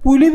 പുലി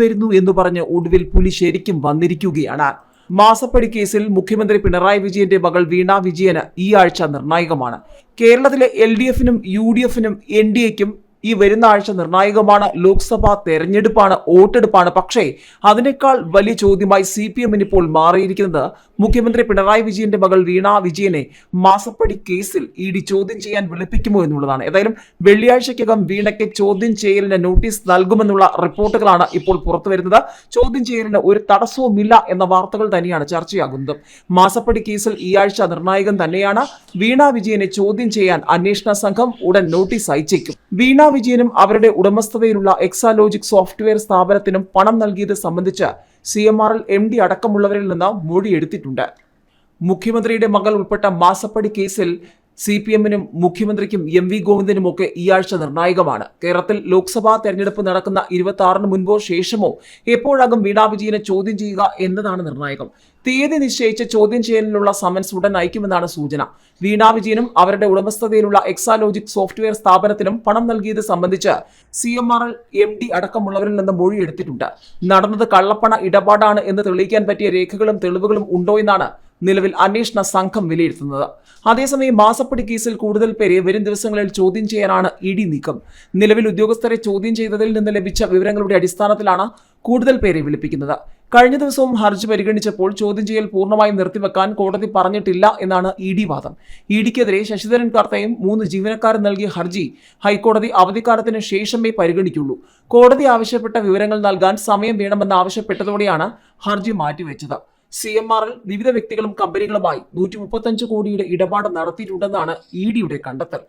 വരുന്നു എന്ന് പറഞ്ഞ് ഒടുവിൽ പുലി ശരിക്കും വന്നിരിക്കുകയാണ്. മാസപ്പടി കേസിൽ മുഖ്യമന്ത്രി പിണറായി വിജയന്റെ മകൾ വീണ വിജയന് ഈ ആഴ്ച നിർണായകമാണ്. കേരളത്തിലെ LDFനും UDFനും NDAയ്ക്കും ഈ വരുന്ന ആഴ്ച നിർണായകമാണ്. ലോക്സഭാ തെരഞ്ഞെടുപ്പാണ്, വോട്ടെടുപ്പാണ്. പക്ഷേ അതിനേക്കാൾ വലിയ ചോദ്യമായി CPMന് ഇപ്പോൾ മാറിയിരിക്കുന്നത് മുഖ്യമന്ത്രി പിണറായി വിജയന്റെ മകൾ വീണ വിജയനെ മാസപ്പടി കേസിൽ ED ചോദ്യം ചെയ്യാൻ വിളിപ്പിക്കുമോ എന്നുള്ളതാണ്. ഏതായാലും വെള്ളിയാഴ്ചക്കകം വീണയ്ക്ക് ചോദ്യം ചെയ്യലിന് നോട്ടീസ് നൽകുമെന്നുള്ള റിപ്പോർട്ടുകളാണ് ഇപ്പോൾ പുറത്തു വരുന്നത്. ചോദ്യം ചെയ്യലിന് ഒരു തടസ്സവുമില്ല എന്ന വാർത്തകൾ തന്നെയാണ് ചർച്ചയാകുന്നത്. മാസപ്പടി കേസിൽ ഈ ആഴ്ച നിർണായകം തന്നെയാണ്. വീണ വിജയനെ ചോദ്യം ചെയ്യാൻ അന്വേഷണ സംഘം ഉടൻ നോട്ടീസ് അയച്ചേക്കും. വീണ വിജയനും അവരുടെ ഉടമസ്ഥതയിലുള്ള എക്സാലോജിക് സോഫ്റ്റ്വെയർ സ്ഥാപനത്തിനും പണം നൽകിയത് സംബന്ധിച്ച് CMRL MD അടക്കമുള്ളവരിൽ നിന്ന് മൊഴിയെടുത്തിട്ടുണ്ട്. മുഖ്യമന്ത്രിയുടെ മകൾ ഉൾപ്പെട്ട മാസപ്പടി കേസിൽ CPMനും മുഖ്യമന്ത്രിക്കും MV ഗോവിന്ദനുമൊക്കെ ഈ ആഴ്ച നിർണായകമാണ്. കേരളത്തിൽ ലോക്സഭാ തെരഞ്ഞെടുപ്പ് നടക്കുന്ന 26-ന് മുൻപോ ശേഷമോ എപ്പോഴാകും വീണ വിജയനെ ചോദ്യം ചെയ്യുക എന്നതാണ് നിർണായകം. തീയതി നിശ്ചയിച്ച് ചോദ്യം ചെയ്യലിനുള്ള സമൻസ് ഉടൻ അയക്കുമെന്നാണ് സൂചന. വീണ വിജയനും അവരുടെ ഉടമസ്ഥതയിലുള്ള എക്സാലോജിക് സോഫ്റ്റ്വെയർ സ്ഥാപനത്തിനും പണം നൽകിയത് സംബന്ധിച്ച് CMRL MD അടക്കമുള്ളവരിൽ നിന്ന് മൊഴിയെടുത്തിട്ടുണ്ട്. നടന്നത് കള്ളപ്പണ ഇടപാടാണ് എന്ന് തെളിയിക്കാൻ പറ്റിയ രേഖകളും തെളിവുകളും ഉണ്ടോ എന്നാണ് നിലവിൽ അന്വേഷണ സംഘം വിലയിരുത്തുന്നത്. അതേസമയം മാസപ്പടി കേസിൽ കൂടുതൽ പേരെ വരും ദിവസങ്ങളിൽ ചോദ്യം ചെയ്യാനാണ് ED നീക്കം. നിലവിൽ ഉദ്യോഗസ്ഥരെ ചോദ്യം ചെയ്തതിൽ നിന്ന് ലഭിച്ച വിവരങ്ങളുടെ അടിസ്ഥാനത്തിലാണ് കൂടുതൽ പേരെ വിളിപ്പിക്കുന്നത്. കഴിഞ്ഞ ദിവസവും ഹർജി പരിഗണിച്ചപ്പോൾ ചോദ്യം ചെയ്യൽ പൂർണ്ണമായും നിർത്തിവെക്കാൻ കോടതി പറഞ്ഞിട്ടില്ല എന്നാണ് ED വാദം. EDക്കെതിരെ ശശിധരൻ കർത്തയും 3 ജീവനക്കാരും നൽകിയ ഹർജി ഹൈക്കോടതി അവധിക്കാലത്തിന് ശേഷമേ പരിഗണിക്കുള്ളൂ. കോടതി ആവശ്യപ്പെട്ട വിവരങ്ങൾ നൽകാൻ സമയം വേണമെന്ന് ആവശ്യപ്പെട്ടതോടെയാണ് ഹർജി മാറ്റിവെച്ചത്. CMRL വിവിധ വ്യക്തികളും കമ്പനികളുമായി 135 കോടിയുടെ ഇടപാട് നടത്തിയിട്ടുണ്ടെന്നാണ് EDയുടെ കണ്ടെത്തൽ.